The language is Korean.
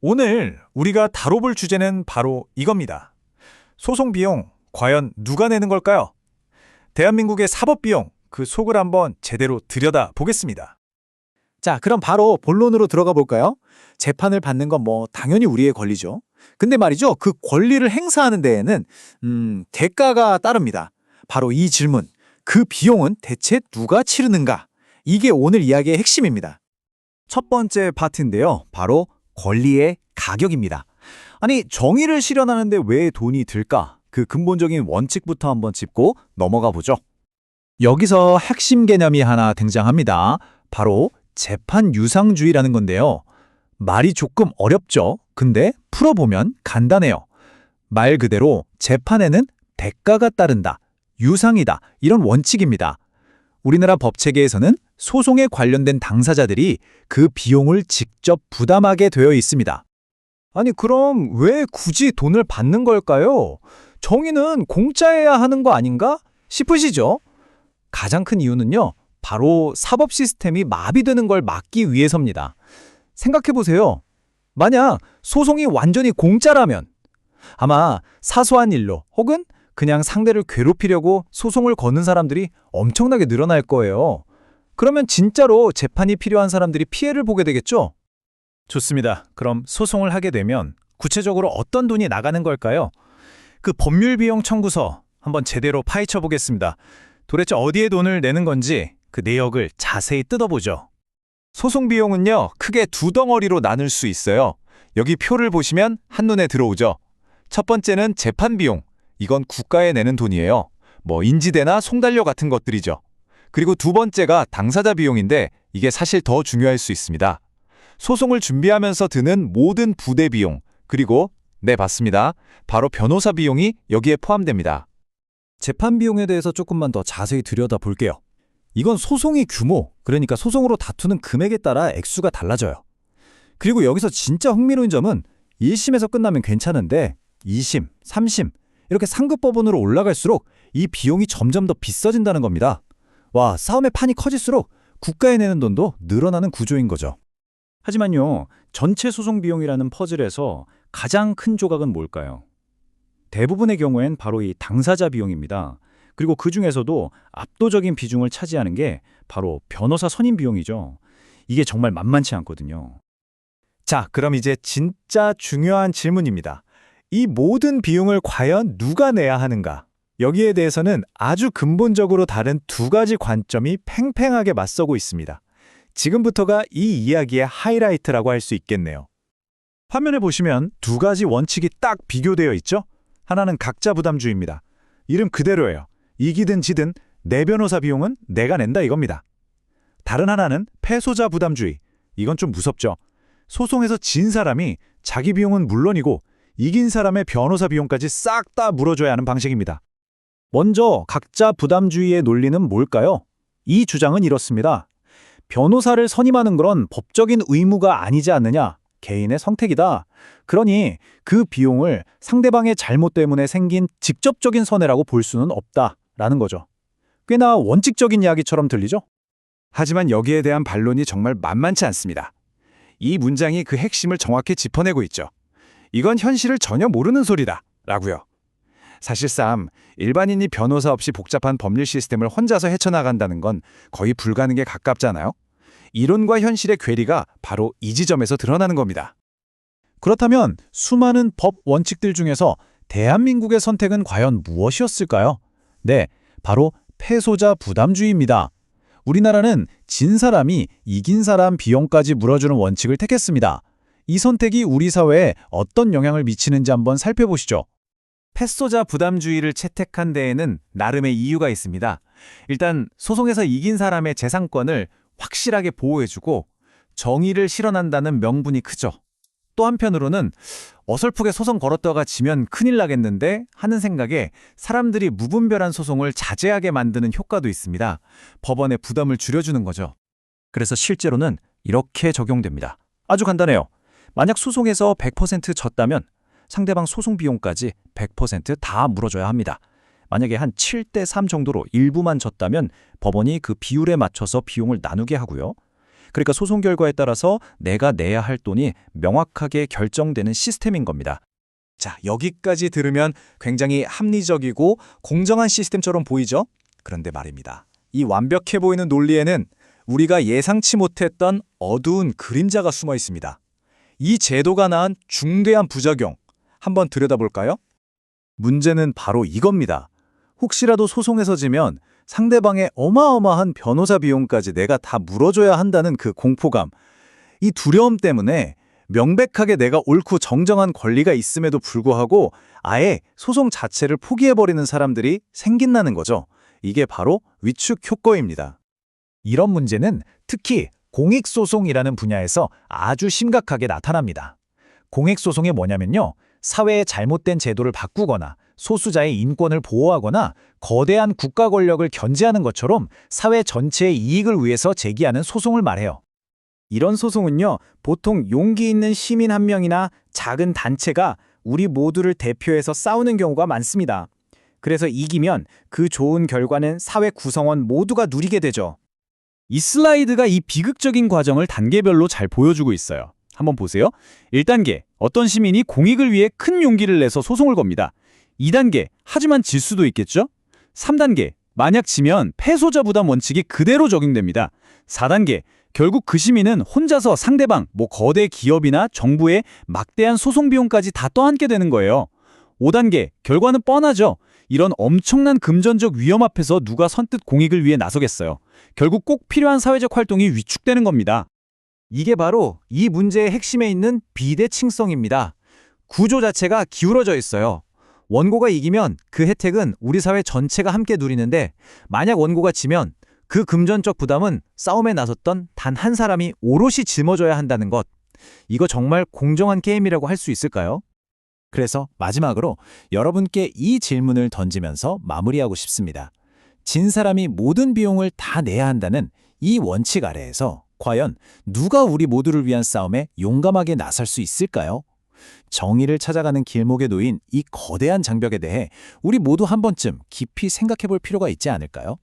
오늘 우리가 다뤄볼 주제는 바로 이겁니다. 소송 비용, 과연 누가 내는 걸까요? 대한민국의 사법 비용, 그 속을 한번 제대로 들여다 보겠습니다. 자, 그럼 바로 본론으로 들어가 볼까요? 재판을 받는 건 당연히 우리의 권리죠. 근데 말이죠, 그 권리를 행사하는 데에는 대가가 따릅니다. 바로 이 질문, 그 비용은 대체 누가 치르는가? 이게 오늘 이야기의 핵심입니다. 첫 번째 파트인데요. 바로 권리의 가격입니다. 아니, 정의를 실현하는데 왜 돈이 들까? 그 근본적인 원칙부터 한번 짚고 넘어가 보죠. 여기서 핵심 개념이 하나 등장합니다. 바로 재판 유상주의라는 건데요. 말이 조금 어렵죠? 근데 풀어보면 간단해요. 말 그대로 재판에는 대가가 따른다, 유상이다, 이런 원칙입니다. 우리나라 법체계에서는 소송에 관련된 당사자들이 그 비용을 직접 부담하게 되어 있습니다. 아니, 그럼 왜 굳이 돈을 받는 걸까요? 정의는 공짜여야 하는 거 아닌가 싶으시죠? 가장 큰 이유는요, 바로 사법 시스템이 마비되는 걸 막기 위해서입니다. 생각해보세요. 만약 소송이 완전히 공짜라면 아마 사소한 일로 혹은 그냥 상대를 괴롭히려고 소송을 거는 사람들이 엄청나게 늘어날 거예요. 그러면 진짜로 재판이 필요한 사람들이 피해를 보게 되겠죠? 좋습니다. 그럼 소송을 하게 되면 구체적으로 어떤 돈이 나가는 걸까요? 그 법률 비용 청구서 한번 제대로 파헤쳐 보겠습니다. 도대체 어디에 돈을 내는 건지 그 내역을 자세히 뜯어보죠. 소송 비용은요, 크게 두 덩어리로 나눌 수 있어요. 여기 표를 보시면 한눈에 들어오죠. 첫 번째는 재판 비용. 이건 국가에 내는 돈이에요. 인지대나 송달료 같은 것들이죠. 그리고 두 번째가 당사자 비용인데 이게 사실 더 중요할 수 있습니다. 소송을 준비하면서 드는 모든 부대 비용, 그리고 네, 맞습니다. 바로 변호사 비용이 여기에 포함됩니다. 재판 비용에 대해서 조금만 더 자세히 들여다볼게요. 이건 소송의 규모, 그러니까 소송으로 다투는 금액에 따라 액수가 달라져요. 그리고 여기서 진짜 흥미로운 점은 1심에서 끝나면 괜찮은데 2심, 3심 이렇게 상급 법원으로 올라갈수록 이 비용이 점점 더 비싸진다는 겁니다. 와, 싸움의 판이 커질수록 국가에 내는 돈도 늘어나는 구조인 거죠. 하지만요, 전체 소송 비용이라는 퍼즐에서 가장 큰 조각은 뭘까요? 대부분의 경우엔 바로 이 당사자 비용입니다. 그리고 그 중에서도 압도적인 비중을 차지하는 게 바로 변호사 선임 비용이죠. 이게 정말 만만치 않거든요. 자, 그럼 이제 진짜 중요한 질문입니다. 이 모든 비용을 과연 누가 내야 하는가? 여기에 대해서는 아주 근본적으로 다른 두 가지 관점이 팽팽하게 맞서고 있습니다. 지금부터가 이 이야기의 하이라이트라고 할 수 있겠네요. 화면에 보시면 두 가지 원칙이 딱 비교되어 있죠? 하나는 각자 부담주의입니다. 이름 그대로예요. 이기든 지든 내 변호사 비용은 내가 낸다 이겁니다. 다른 하나는 패소자 부담주의. 이건 좀 무섭죠? 소송에서 진 사람이 자기 비용은 물론이고 이긴 사람의 변호사 비용까지 싹 다 물어줘야 하는 방식입니다. 먼저 각자 부담주의의 논리는 뭘까요? 이 주장은 이렇습니다. 변호사를 선임하는 건 법적인 의무가 아니지 않느냐? 개인의 선택이다. 그러니 그 비용을 상대방의 잘못 때문에 생긴 직접적인 손해라고 볼 수는 없다라는 거죠. 꽤나 원칙적인 이야기처럼 들리죠? 하지만 여기에 대한 반론이 정말 만만치 않습니다. 이 문장이 그 핵심을 정확히 짚어내고 있죠. 이건 현실을 전혀 모르는 소리다 라고요. 사실상 일반인이 변호사 없이 복잡한 법률 시스템을 혼자서 헤쳐나간다는 건 거의 불가능에 가깝잖아요. 이론과 현실의 괴리가 바로 이 지점에서 드러나는 겁니다. 그렇다면 수많은 법 원칙들 중에서 대한민국의 선택은 과연 무엇이었을까요? 네, 바로 패소자 부담주의입니다. 우리나라는 진 사람이 이긴 사람 비용까지 물어주는 원칙을 택했습니다. 이 선택이 우리 사회에 어떤 영향을 미치는지 한번 살펴보시죠. 패소자 부담주의를 채택한 데에는 나름의 이유가 있습니다. 일단 소송에서 이긴 사람의 재산권을 확실하게 보호해주고 정의를 실현한다는 명분이 크죠. 또 한편으로는 어설프게 소송 걸었다가 지면 큰일 나겠는데 하는 생각에 사람들이 무분별한 소송을 자제하게 만드는 효과도 있습니다. 법원의 부담을 줄여주는 거죠. 그래서 실제로는 이렇게 적용됩니다. 아주 간단해요. 만약 소송에서 100% 졌다면 상대방 소송 비용까지 100% 물어줘야 합니다. 만약에 한 7대 3 정도로 일부만 졌다면 법원이 그 비율에 맞춰서 비용을 나누게 하고요. 그러니까 소송 결과에 따라서 내가 내야 할 돈이 명확하게 결정되는 시스템인 겁니다. 자, 여기까지 들으면 굉장히 합리적이고 공정한 시스템처럼 보이죠? 그런데 말입니다. 이 완벽해 보이는 논리에는 우리가 예상치 못했던 어두운 그림자가 숨어 있습니다. 이 제도가 낳은 중대한 부작용, 한번 들여다볼까요? 문제는 바로 이겁니다. 혹시라도 소송에서 지면 상대방의 어마어마한 변호사 비용까지 내가 다 물어줘야 한다는 그 공포감, 이 두려움 때문에 명백하게 내가 옳고 정정한 권리가 있음에도 불구하고 아예 소송 자체를 포기해버리는 사람들이 생긴다는 거죠. 이게 바로 위축 효과입니다. 이런 문제는 특히 공익소송이라는 분야에서 아주 심각하게 나타납니다. 공익소송이 뭐냐면요. 사회의 잘못된 제도를 바꾸거나 소수자의 인권을 보호하거나 거대한 국가 권력을 견제하는 것처럼 사회 전체의 이익을 위해서 제기하는 소송을 말해요. 이런 소송은요, 보통 용기 있는 시민 한 명이나 작은 단체가 우리 모두를 대표해서 싸우는 경우가 많습니다. 그래서 이기면 그 좋은 결과는 사회 구성원 모두가 누리게 되죠. 이 슬라이드가 이 비극적인 과정을 단계별로 잘 보여주고 있어요. 한번 보세요. 1단계, 어떤 시민이 공익을 위해 큰 용기를 내서 소송을 겁니다. 2단계, 하지만 질 수도 있겠죠? 3단계, 만약 지면 패소자 부담 원칙이 그대로 적용됩니다. 4단계, 결국 그 시민은 혼자서 상대방, 거대 기업이나 정부의 막대한 소송 비용까지 다 떠안게 되는 거예요. 5단계, 결과는 뻔하죠. 이런 엄청난 금전적 위험 앞에서 누가 선뜻 공익을 위해 나서겠어요. 결국 꼭 필요한 사회적 활동이 위축되는 겁니다. 이게 바로 이 문제의 핵심에 있는 비대칭성입니다. 구조 자체가 기울어져 있어요. 원고가 이기면 그 혜택은 우리 사회 전체가 함께 누리는데 만약 원고가 지면 그 금전적 부담은 싸움에 나섰던 단 한 사람이 오롯이 짊어져야 한다는 것. 이거 정말 공정한 게임이라고 할 수 있을까요? 그래서 마지막으로 여러분께 이 질문을 던지면서 마무리하고 싶습니다. 진 사람이 모든 비용을 다 내야 한다는 이 원칙 아래에서 과연 누가 우리 모두를 위한 싸움에 용감하게 나설 수 있을까요? 정의를 찾아가는 길목에 놓인 이 거대한 장벽에 대해 우리 모두 한 번쯤 깊이 생각해 볼 필요가 있지 않을까요?